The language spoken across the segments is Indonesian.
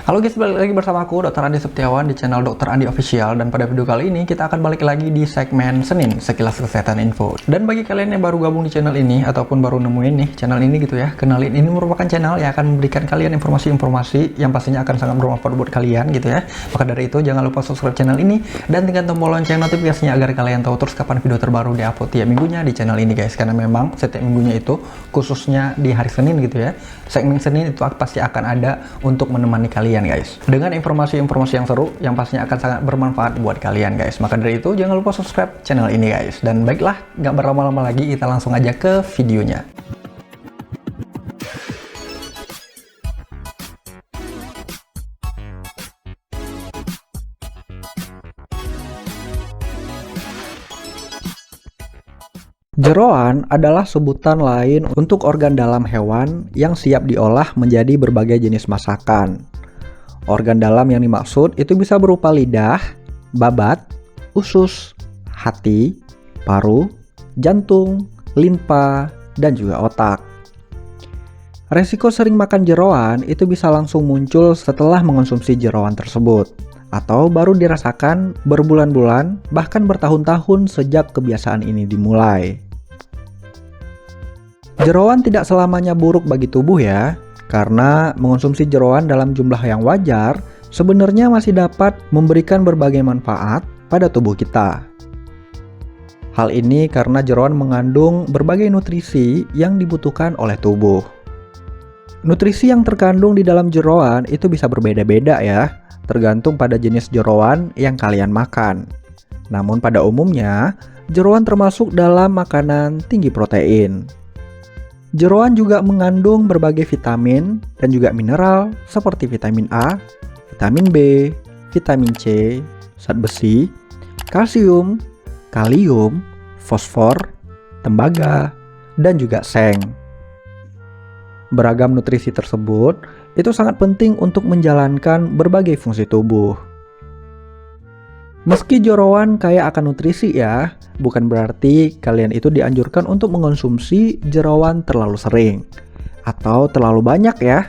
Halo guys, balik lagi bersama aku Dr. Andi Septiawan di channel Dr. Andi Official. Dan pada video kali ini kita akan balik lagi di segmen Senin, sekilas kesehatan info. Dan bagi kalian yang baru gabung di channel ini ataupun baru nemuin nih channel ini gitu ya, kenalin, ini merupakan channel yang akan memberikan kalian informasi-informasi yang pastinya akan sangat bermanfaat buat kalian gitu ya. Maka dari itu jangan lupa subscribe channel ini dan tekan tombol lonceng notifikasinya agar kalian tahu terus kapan video terbaru diupload tiap minggunya di channel ini guys. Karena memang setiap minggunya itu khususnya di hari Senin gitu ya, segmen Senin itu pasti akan ada untuk menemani kalian guys, dengan informasi-informasi yang seru yang pastinya akan sangat bermanfaat buat kalian guys. Maka dari itu jangan lupa subscribe channel ini guys. Dan baiklah, nggak berlama-lama lagi, kita langsung aja ke videonya. Jeroan adalah sebutan lain untuk organ dalam hewan yang siap diolah menjadi berbagai jenis masakan. Organ dalam yang dimaksud itu bisa berupa lidah, babat, usus, hati, paru, jantung, limpa, dan juga otak. Resiko sering makan jeroan itu bisa langsung muncul setelah mengonsumsi jeroan tersebut, atau baru dirasakan berbulan-bulan bahkan bertahun-tahun sejak kebiasaan ini dimulai. Jeroan tidak selamanya buruk bagi tubuh ya, karena mengonsumsi jeroan dalam jumlah yang wajar sebenarnya masih dapat memberikan berbagai manfaat pada tubuh kita. Hal ini karena jeroan mengandung berbagai nutrisi yang dibutuhkan oleh tubuh. Nutrisi yang terkandung di dalam jeroan itu bisa berbeda-beda ya, tergantung pada jenis jeroan yang kalian makan. Namun pada umumnya, jeroan termasuk dalam makanan tinggi protein. Jeroan juga mengandung berbagai vitamin dan juga mineral seperti vitamin A, vitamin B, vitamin C, zat besi, kalsium, kalium, fosfor, tembaga, dan juga seng. Beragam nutrisi tersebut itu sangat penting untuk menjalankan berbagai fungsi tubuh. Meski jeroan kaya akan nutrisi ya, bukan berarti kalian itu dianjurkan untuk mengonsumsi jeroan terlalu sering atau terlalu banyak ya.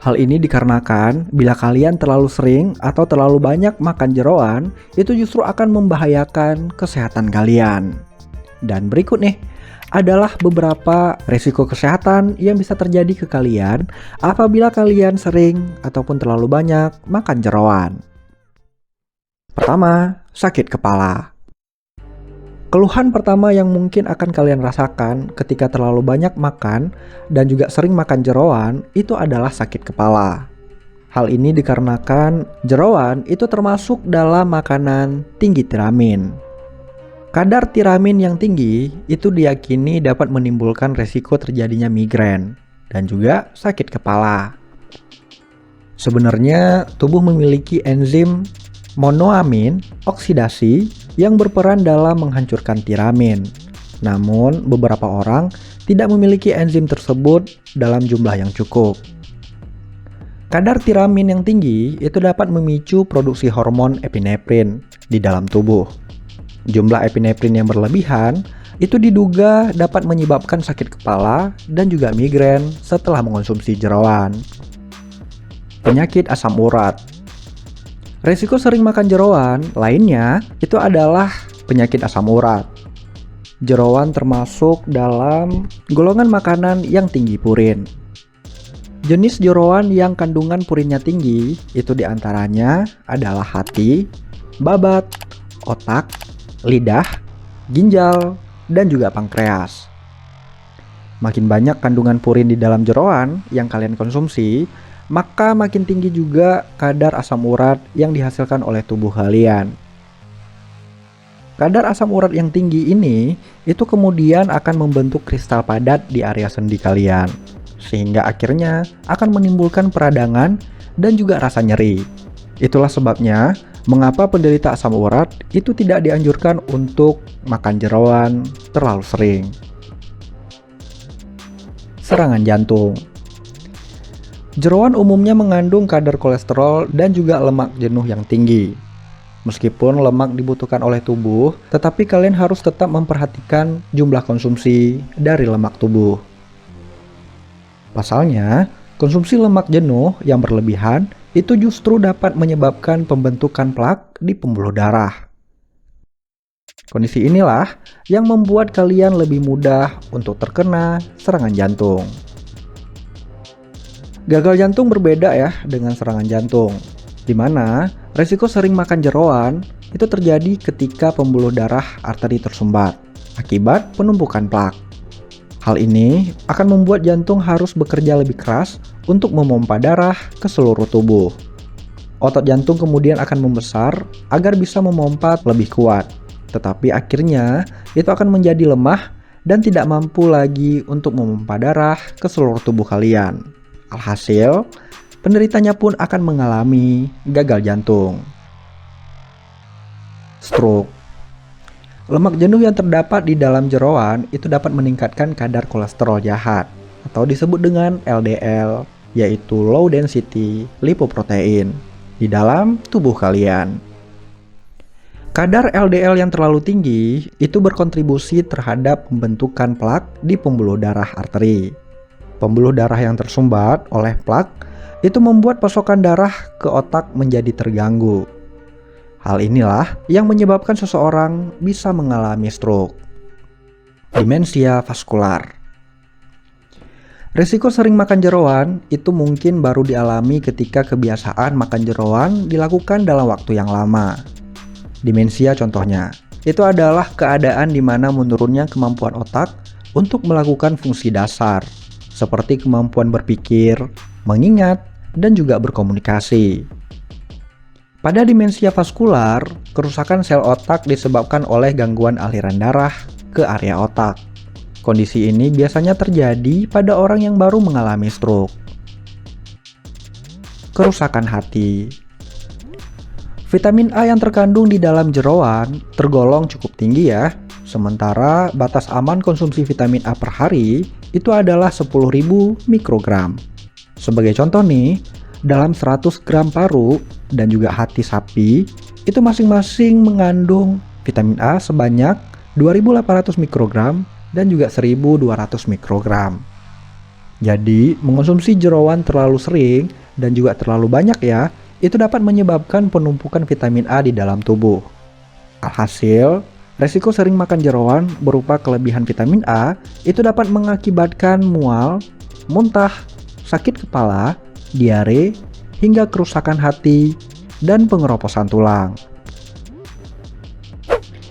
Hal ini dikarenakan bila kalian terlalu sering atau terlalu banyak makan jeroan, itu justru akan membahayakan kesehatan kalian. Dan berikut nih adalah beberapa risiko kesehatan yang bisa terjadi ke kalian apabila kalian sering ataupun terlalu banyak makan jeroan. Pertama, sakit kepala. Keluhan pertama yang mungkin akan kalian rasakan ketika terlalu banyak makan dan juga sering makan jeroan itu adalah sakit kepala. Hal ini dikarenakan jeroan itu termasuk dalam makanan tinggi tiramin. Kadar tiramin yang tinggi itu diyakini dapat menimbulkan resiko terjadinya migrain dan juga sakit kepala. Sebenarnya tubuh memiliki enzim monoamin oksidasi yang berperan dalam menghancurkan tiramin. Namun, beberapa orang tidak memiliki enzim tersebut dalam jumlah yang cukup. Kadar tiramin yang tinggi itu dapat memicu produksi hormon epinefrin di dalam tubuh. Jumlah epinefrin yang berlebihan itu diduga dapat menyebabkan sakit kepala dan juga migrain setelah mengonsumsi jeroan. Penyakit asam urat. Resiko sering makan jeroan lainnya itu adalah penyakit asam urat. Jeroan termasuk dalam golongan makanan yang tinggi purin. Jenis jeroan yang kandungan purinnya tinggi itu diantaranya adalah hati, babat, otak, lidah, ginjal, dan juga pankreas. Makin banyak kandungan purin di dalam jeroan yang kalian konsumsi, maka makin tinggi juga kadar asam urat yang dihasilkan oleh tubuh kalian. Kadar asam urat yang tinggi ini itu kemudian akan membentuk kristal padat di area sendi kalian, sehingga akhirnya akan menimbulkan peradangan dan juga rasa nyeri. Itulah sebabnya mengapa penderita asam urat itu tidak dianjurkan untuk makan jeroan terlalu sering. Serangan jantung. Jeroan umumnya mengandung kadar kolesterol dan juga lemak jenuh yang tinggi. Meskipun lemak dibutuhkan oleh tubuh, tetapi kalian harus tetap memperhatikan jumlah konsumsi dari lemak tubuh. Pasalnya, Konsumsi lemak jenuh yang berlebihan itu justru dapat menyebabkan pembentukan plak di pembuluh darah. Kondisi inilah yang membuat kalian lebih mudah untuk terkena serangan jantung. Gagal jantung berbeda ya dengan serangan jantung, di mana resiko sering makan jeroan itu terjadi ketika pembuluh darah arteri tersumbat akibat penumpukan plak. Hal ini akan membuat jantung harus bekerja lebih keras untuk memompa darah ke seluruh tubuh. Otot jantung kemudian akan membesar agar bisa memompa lebih kuat. Tetapi akhirnya itu akan menjadi lemah dan tidak mampu lagi untuk memompa darah ke seluruh tubuh kalian. Alhasil, penderitanya pun akan mengalami gagal jantung. Stroke. Lemak jenuh yang terdapat di dalam jeroan itu dapat meningkatkan kadar kolesterol jahat atau disebut dengan LDL, yaitu low density lipoprotein di dalam tubuh kalian. Kadar LDL yang terlalu tinggi itu berkontribusi terhadap pembentukan plak di pembuluh darah arteri. Pembuluh darah yang tersumbat oleh plak itu membuat pasokan darah ke otak menjadi terganggu. Hal inilah yang menyebabkan seseorang bisa mengalami stroke. Demensia vaskular. Risiko sering makan jeroan itu mungkin baru dialami ketika kebiasaan makan jeroan dilakukan dalam waktu yang lama. Demensia contohnya, itu adalah keadaan di mana menurunnya kemampuan otak untuk melakukan fungsi dasar, seperti kemampuan berpikir, mengingat, dan juga berkomunikasi. Pada demensia vaskular, kerusakan sel otak disebabkan oleh gangguan aliran darah ke area otak. Kondisi ini biasanya terjadi pada orang yang baru mengalami stroke. Kerusakan hati. Vitamin A yang terkandung di dalam jeroan tergolong cukup tinggi ya. Sementara batas aman konsumsi vitamin A per hari itu adalah 10.000 mikrogram. Sebagai contoh nih, dalam 100 gram paru dan juga hati sapi itu masing-masing mengandung vitamin A sebanyak 2.800 mikrogram dan juga 1.200 mikrogram. Jadi mengonsumsi jeroan terlalu sering dan juga terlalu banyak ya, itu dapat menyebabkan penumpukan vitamin A di dalam tubuh. Alhasil, resiko sering makan jeroan berupa kelebihan vitamin A itu dapat mengakibatkan mual, muntah, sakit kepala, diare, hingga kerusakan hati, dan pengeroposan tulang.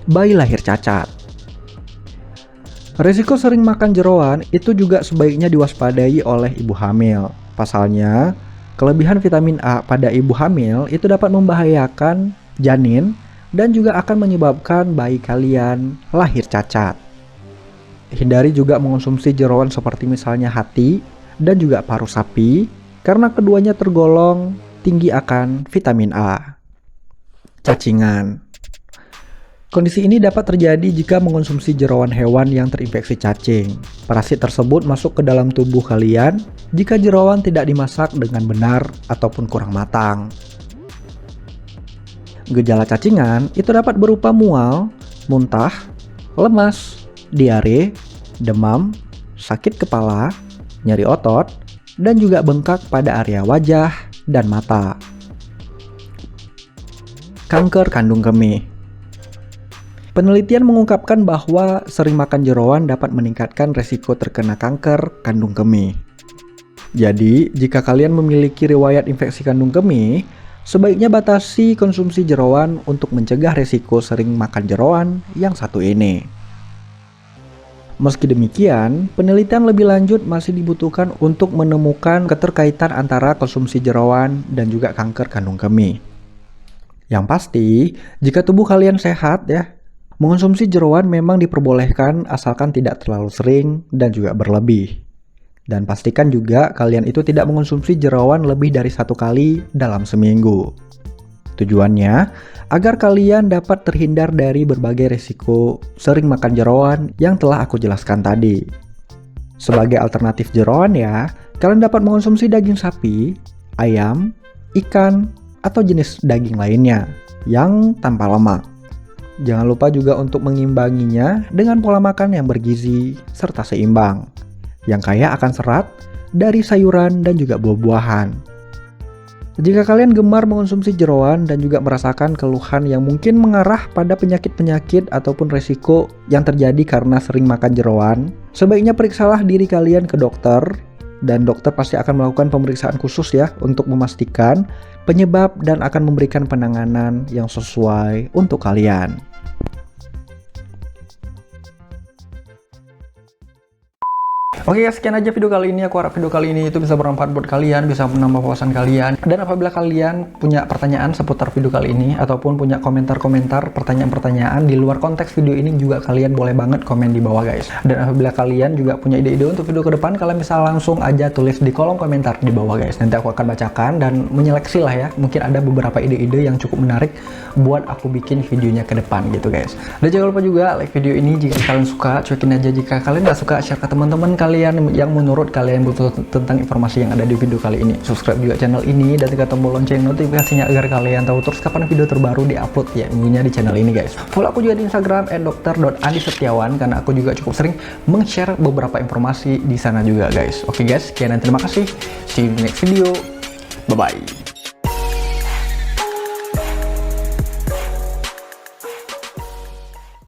Bayi lahir cacat. Risiko sering makan jeroan itu juga sebaiknya diwaspadai oleh ibu hamil. Pasalnya, kelebihan vitamin A pada ibu hamil itu dapat membahayakan janin dan juga akan menyebabkan bayi kalian lahir cacat. Hindari juga mengonsumsi jeroan seperti misalnya hati dan juga paru sapi, karena keduanya tergolong tinggi akan vitamin A. Cacingan. Kondisi ini dapat terjadi jika mengonsumsi jeroan hewan yang terinfeksi cacing. Parasit tersebut masuk ke dalam tubuh kalian jika jeroan tidak dimasak dengan benar ataupun kurang matang. Gejala cacingan itu dapat berupa mual, muntah, lemas, diare, demam, sakit kepala, nyeri otot, dan juga bengkak pada area wajah dan mata. Kanker kandung kemih. Penelitian mengungkapkan bahwa sering makan jeroan dapat meningkatkan resiko terkena kanker kandung kemih. Jadi, jika kalian memiliki riwayat infeksi kandung kemih, sebaiknya batasi konsumsi jeroan untuk mencegah resiko sering makan jeroan yang satu ini. Meski demikian, penelitian lebih lanjut masih dibutuhkan untuk menemukan keterkaitan antara konsumsi jeroan dan juga kanker kandung kemih. Yang pasti, jika tubuh kalian sehat ya, mengonsumsi jeroan memang diperbolehkan asalkan tidak terlalu sering dan juga berlebih. Dan pastikan juga kalian itu tidak mengonsumsi jeroan lebih dari 1 kali dalam seminggu. Tujuannya agar kalian dapat terhindar dari berbagai risiko sering makan jeroan yang telah aku jelaskan tadi. Sebagai alternatif jeroan ya, kalian dapat mengonsumsi daging sapi, ayam, ikan, atau jenis daging lainnya yang tanpa lemak. Jangan lupa juga untuk mengimbanginya dengan pola makan yang bergizi serta seimbang, yang kaya akan serat dari sayuran dan juga buah-buahan. Jika kalian gemar mengonsumsi jeroan dan juga merasakan keluhan yang mungkin mengarah pada penyakit-penyakit ataupun resiko yang terjadi karena sering makan jeroan, sebaiknya periksalah diri kalian ke dokter, dan dokter pasti akan melakukan pemeriksaan khusus ya untuk memastikan penyebab dan akan memberikan penanganan yang sesuai untuk kalian. Oke guys, sekian aja video kali ini. Aku harap video kali ini itu bisa bermanfaat buat kalian, bisa menambah wawasan kalian. Dan apabila kalian punya pertanyaan seputar video kali ini, ataupun punya komentar-komentar, pertanyaan-pertanyaan di luar konteks video ini, juga kalian boleh banget komen di bawah guys. Dan apabila kalian juga punya ide-ide untuk video ke depan, kalian bisa langsung aja tulis di kolom komentar di bawah guys. Nanti aku akan bacakan dan menyeleksi lah ya. Mungkin ada beberapa ide-ide yang cukup menarik buat aku bikin videonya ke depan gitu guys. Dan jangan lupa juga like video ini jika kalian suka, cuekin aja jika kalian nggak suka, share ke teman-teman kalian yang menurut kalian butuh tentang informasi yang ada di video kali ini. Subscribe juga channel ini dan tekan tombol lonceng notifikasinya agar kalian tahu terus kapan video terbaru diupload ya minggunya di channel ini guys. Follow aku juga di Instagram @dr.andisetiawan karena aku juga cukup sering meng-share beberapa informasi di sana juga guys. Oke guys, sekian dan terima kasih. See you in the next video. Bye bye.